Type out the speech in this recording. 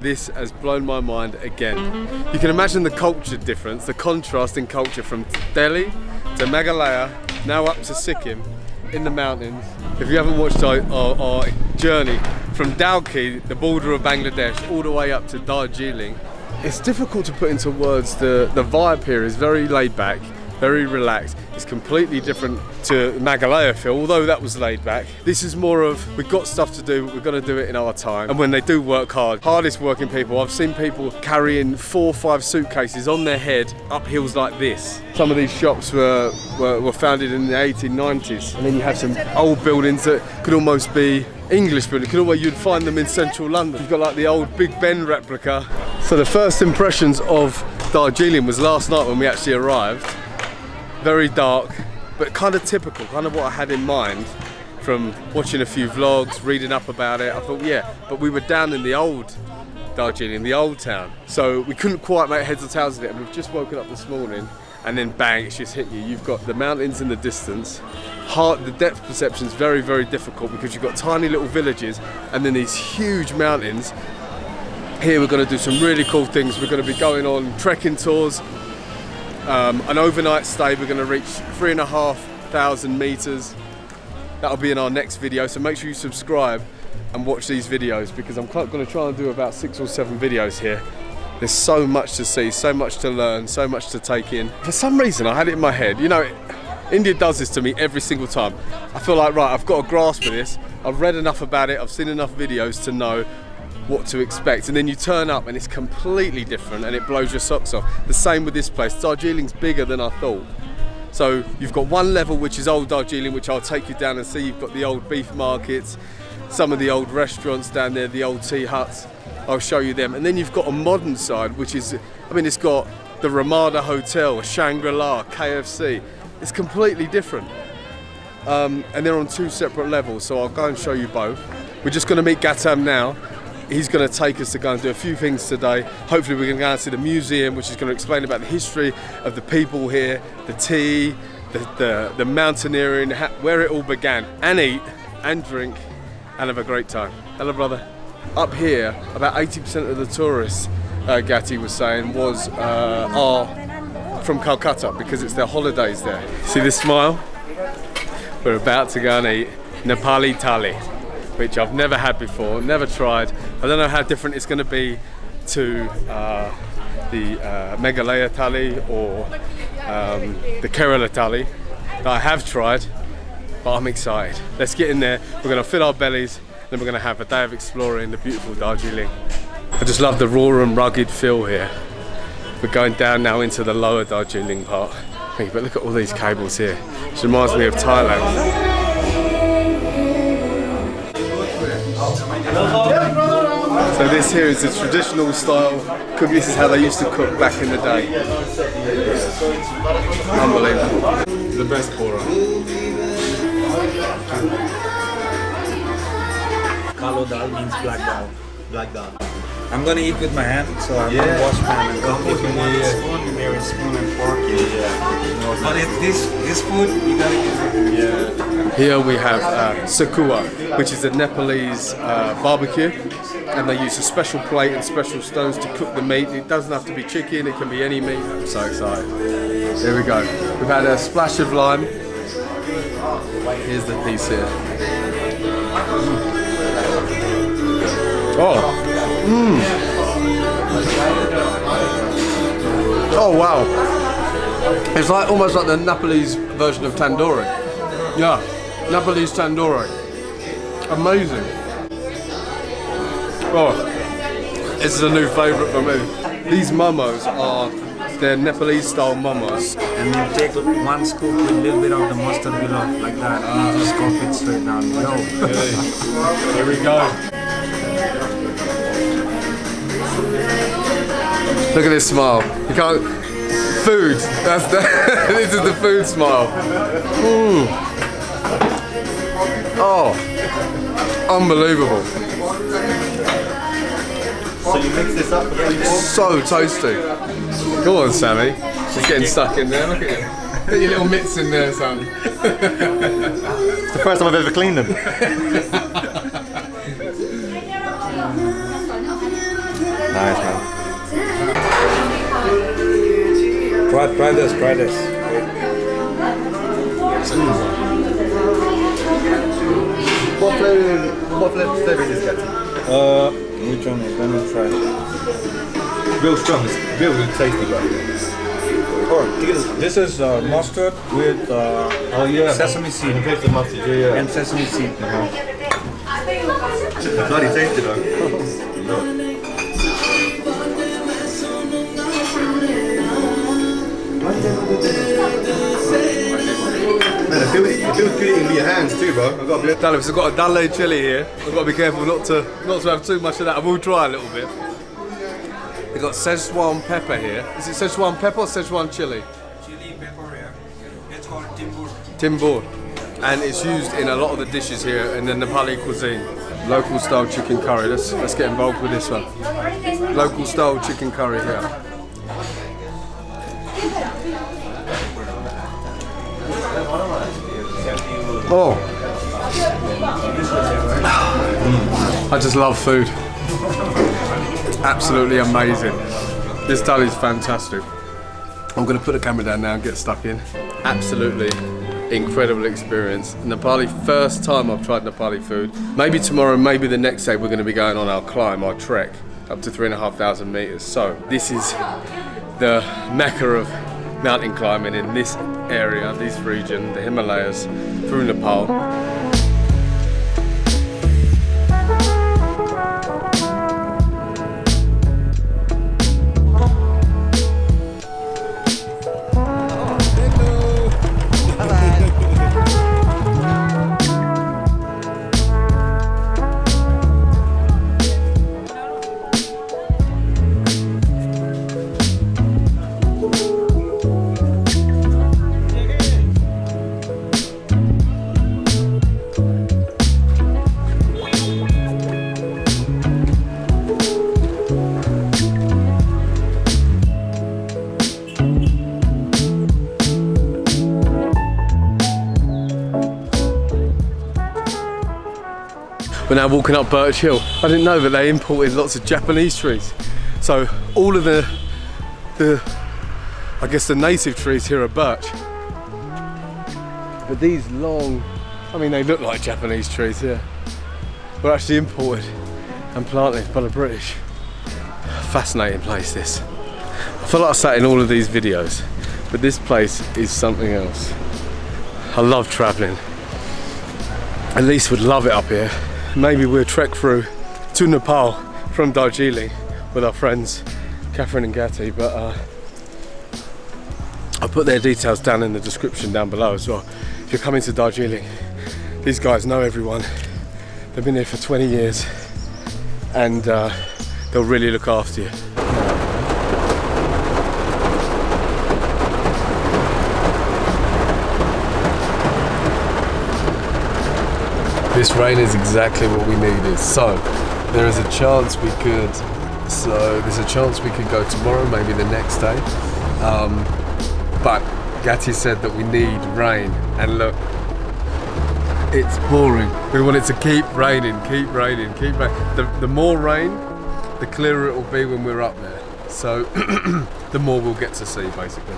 This has blown my mind again. You can imagine the culture difference, the contrast in culture from Delhi to Meghalaya, now up to Sikkim in the mountains. If you haven't watched our journey from Dalki, the border of Bangladesh, all the way up to Darjeeling, it's difficult to put into words. The vibe here is very laid back, very relaxed. It's completely different to Meghalaya feel, although that was laid back. This is more of, we've got stuff to do, we're gonna do it in our time. And when they do work hard, hardest working people, I've seen people carrying 4 or 5 suitcases on their head up hills like this. Some of these shops were founded in the 1890s. And then you have some old buildings that could almost be English buildings. You'd find them in central London. You've got like the old Big Ben replica. So the first impressions of Darjeeling was last night when we actually arrived. Very dark, but kind of typical, kind of what I had in mind from watching a few vlogs, reading up about it. I thought, yeah, but we were down in the old Darjeeling, the old town. So we couldn't quite make heads or tails of it, and we've just woken up this morning, and then bang, it's just hit you. You've got the mountains in the distance. The depth perception is very, very difficult because you've got tiny little villages and then these huge mountains. Here we're going to do some really cool things. We're going to be going on trekking tours. An overnight stay. We're going to reach 3,500 meters. That'll be in our next video, so make sure you subscribe and watch these videos because I'm going to try and do about 6 or 7 videos here. There's so much to see, so much to learn, so much to take in. For some reason I had it in my head, you know, India does this to me every single time. I feel like, right, I've got a grasp of this, I've read enough about it, I've seen enough videos to know what to expect, and then you turn up and it's completely different and it blows your socks off. The same with this place. Darjeeling's bigger than I thought. So you've got one level which is old Darjeeling, which I'll take you down and see. You've got the old beef markets, some of the old restaurants down there, the old tea huts. I'll show you them. And then you've got a modern side, which is, I mean, it's got the Ramada Hotel, a Shangri-La, KFC. It's completely different. And they're on 2 separate levels, so I'll go and show you both. We're just gonna meet Gautam now. He's going to take us to go and do a few things today. Hopefully we're going to go and see the museum, which is going to explain about the history of the people here, the tea, the mountaineering, where it all began, and eat and drink and have a great time. Hello, brother. Up here, about 80% of the tourists, Gatti was saying, are from Calcutta because it's their holidays there. See this smile? We're about to go and eat Nepali thali, which I've never had before, never tried. I don't know how different it's going to be to the Meghalaya thali or the Kerala thali that I have tried, but I'm excited. Let's get in there, we're going to fill our bellies, then we're going to have a day of exploring the beautiful Darjeeling. I just love the raw and rugged feel here. We're going down now into the lower Darjeeling part. But look at all these cables here. It reminds me of Thailand. So this here is the traditional style cooking. This is how they used to cook back in the day. Unbelievable. The best pora. Kalo dal means black dal. Black dal. I'm gonna eat with my hand, so I'm gonna wash my hand and go eat with my spoon. There is spoon and fork. Yeah. But this food, you gotta use it. Yeah. Here we have sakua, which is a Nepalese barbecue, and they use a special plate and special stones to cook the meat. It doesn't have to be chicken; it can be any meat. I'm so excited. Here we go. We've had a splash of lime. Here's the piece here. Oh. Oh wow! It's like almost like the Nepalese version of tandoori. Yeah, Nepalese tandoori. Amazing. Oh, this is a new favourite for me. These momos they're Nepalese style momos. And you take 1 scoop with a little bit of the mustard below, like that, and you just scoop it straight down. Yo. Here we go. Look at this smile. You can't. Food. That's the. This is the food smile. Oh, unbelievable. So you mix this up before you So tasty. Go on, Sammy. She's getting stuck in there. Look at you. Put your little mitts in there, son. It's the first time I've ever cleaned them. Nice, man. Try this. What flavour is this getting? Which one is? Let me try. Real strong, it's real tasty, bro. Oh, this is mustard with sesame seed. Taste the mustard, yeah. And sesame seed. Bloody tasty though. Man, it feels good eating with your hands too, bro. I've got to be. Dallas, I've got a Dale chili here. I've got to be careful not to have too much of that. I will try a little bit. We've got Szechuan pepper here. Is it Szechuan pepper or Szechuan chili? Chili pepper, yeah. It's called timbur. Timbur. And it's used in a lot of the dishes here in the Nepali cuisine. Local style chicken curry. Let's get involved with this one. Local style chicken curry here. Oh. I just love food. Absolutely amazing. This thali is fantastic. I'm going to put the camera down now and get stuck in. Absolutely incredible experience. Nepali, first time I've tried Nepali food. Maybe tomorrow, maybe the next day we're going to be going on our climb, our trek up to 3,500 meters. So this is the mecca of mountain climbing in this area, this region, the Himalayas, through Nepal. We're now walking up Birch Hill. I didn't know that they imported lots of Japanese trees. So all of the I guess the native trees here are birch. But these long, I mean they look like Japanese trees here. Were actually imported and planted by the British. Fascinating place this. I feel like I sat in all of these videos, but this place is something else. I love travelling. Elise would love it up here. Maybe we'll trek through to Nepal from Darjeeling with our friends Catherine and Gatti, but I'll put their details down in the description down below as well. If you're coming to Darjeeling, these guys know everyone. They've been here for 20 years and they'll really look after you. This rain is exactly what we needed. So there's a chance we could go tomorrow, maybe the next day. But Gatti said that we need rain, and look, it's pouring. We want it to keep raining, keep raining, keep raining. The more rain, the clearer it will be when we're up there. So the more we'll get to see, basically.